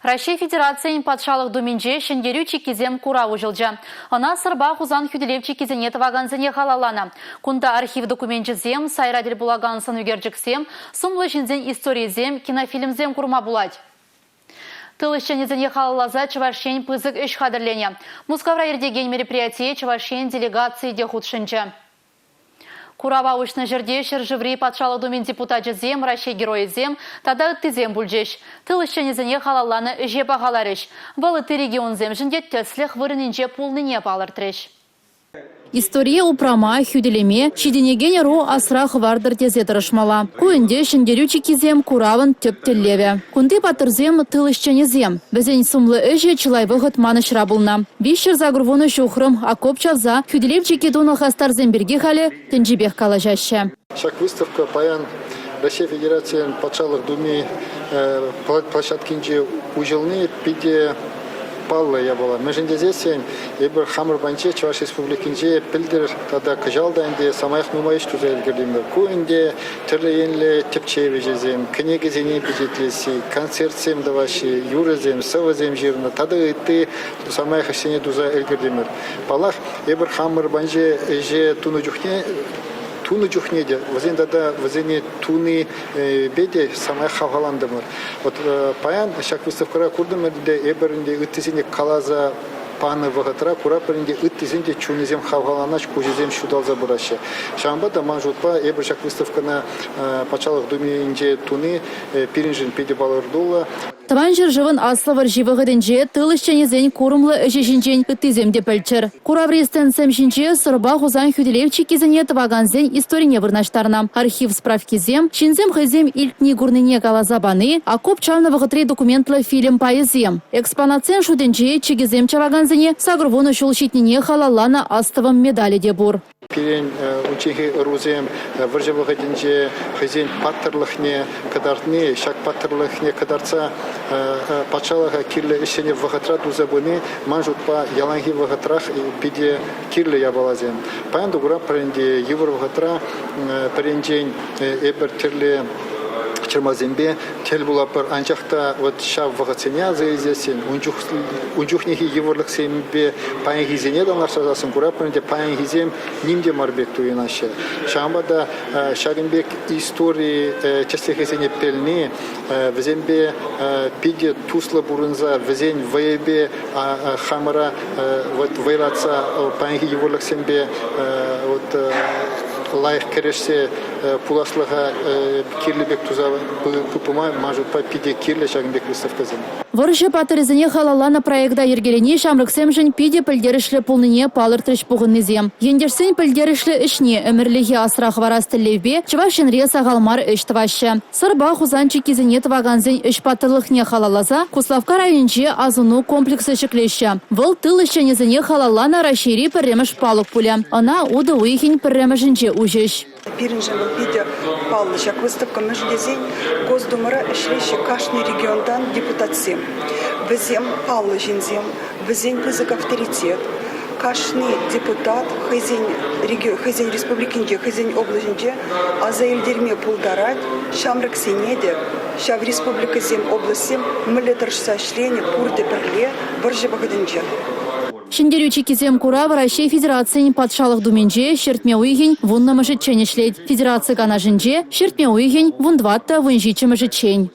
Россия Федерацияның патшалық доменже шендерю чекизем курау жылжа. Она сырба хузан хүделев чекизене таваганзене халалана. Кунда архив документчизем, сайрадел булагансын үгерджіксем, сумлы жинзен историязем, кинофильмзем курма булать. Тылышченезене халалаза Чувашень пызык үш хадырлене. Мускавра ердеген мероприятие Чувашень делегации де худшынча. Курава учны жерде шыржыври патшалы домен депутаты зем, Россия герои зем, тада тызем бульджеш. Тылышченезене халаланы же бағаларыш. Валы ты регион зем жінде төсліх вырынынже пулныне палыртреш. История упрама, хюделеме, чиденеген ро асрах вардыр тезе тырышмала. Куынде шендерю чекизем куравын төп теллеве. Кунды патырзем тылышченезем. Бізен сумлы өже чылай вғыт манышра булна. Бишер загрувоны шухрым, акоп чавза, хюделев чекидуны хастарзем берге халі тенжибех калажаще. Шак выставка паян Россия Федерациян патшалық думе площадкинже ужылны пиде паллы я была. Мы же здесь ебір хамыр банче Чуваш республикинже пилдер тада кыжалда инде самаях нумайыш тузел гердимдер. Ку инде терлейенле тепчеве жезем, книги зене бюджетлеси, концертсем даваши, юрезем, савазем жирна. Тада итты самаях сене туза элгердимдер. Палах ебір хамыр банче же туну джухнеде, возен дада возене туны беде самая хаваландымыр. Вот паян шак выставкара курдымыр де эберинде ыттысене калаза паны вагатра курапыринде ыттысенде чунезем хаваланач кужезем шудалза бураше. Шамба да манжутпа эбер шак выставкана пачалых думеинде туны пиринжин педе балырдула. Таван жыржывын аславыр живығыдынже тылышченезен курымлы өжешінчен үттіземде пөлчір. Кураврестен сәмшінче сұрба хузан хүделев чекезіне таваганзен историне вырнаштарна. Архив справкизем, шинзем хызем илтні гурныне калазабаны, а коп чалны вғытри документлы фильм пайызем. Экспонацен шудынче чекезем чаваганзене сагрвоны шулшитнине халалана астывым медали де бур. Пирен ученхи рузем выржывығыдынже хызен паттырлықне кадартны, шак паттырлықне кадарца патшалыға кирлі ішіне вғытра дузабыны манжутпа яланги вғытрах пиде кирлі ябалазем. Паянды ғыра паренде евр вғытра паренжен эбір тірлі Чермазембе тел булапыр анчақта вот шав вағатсене заезесен унчухнехи еврлық сембе паянгизене данларша засын курапырынде паянгизем нимде марбек туйнашы. Шамбада шагынбек истории частехесене пелне везембе пиде туслы бурынза везен ваебе хамыра вот вайлатса паянги еврлық сембе вот лайық керешсе пуласлыға кирлебек туза пупыма мажутпа пиде кирле шагынбек выставказын. Вырышы патырызыне халалана проекта ергелене шамрыксем жын пиде пілдерішлі пулныне палыртрыш пуғыннызем. Ендерсен пілдерішлі ішне өмірліге асырақ варастылевбе Чувашенре сағалмар үш твашы. Сырба хузан чекизіне тваганзен үш патырлықне халалаза Куславка районче азуну комплексы шеклеші. Выл тыл ішченезіне халалана рашири пірреміш палық пуля. Она уды уйхин пірремішінче ужеш. Пиринжевый видео Павловича выставка междезень Госдумара эшлещи кашный региондан депутатсем. Везем Павловичинзем, везень вызык авторитет. Кашный депутат хызень республикинде, хызень областинде, а за эльдерме пулдарать, шамрак сенеде, шав республика зем областем, мылетаршса шление пурде перле, варжебагадинче. Шендерю чекизем курав Россия Федерацияның патшалық думенже шертме уйген вунна мыжытчен ишлет. Федерация гана жинже шертме уйген вундватта вунжиче мыжытчен.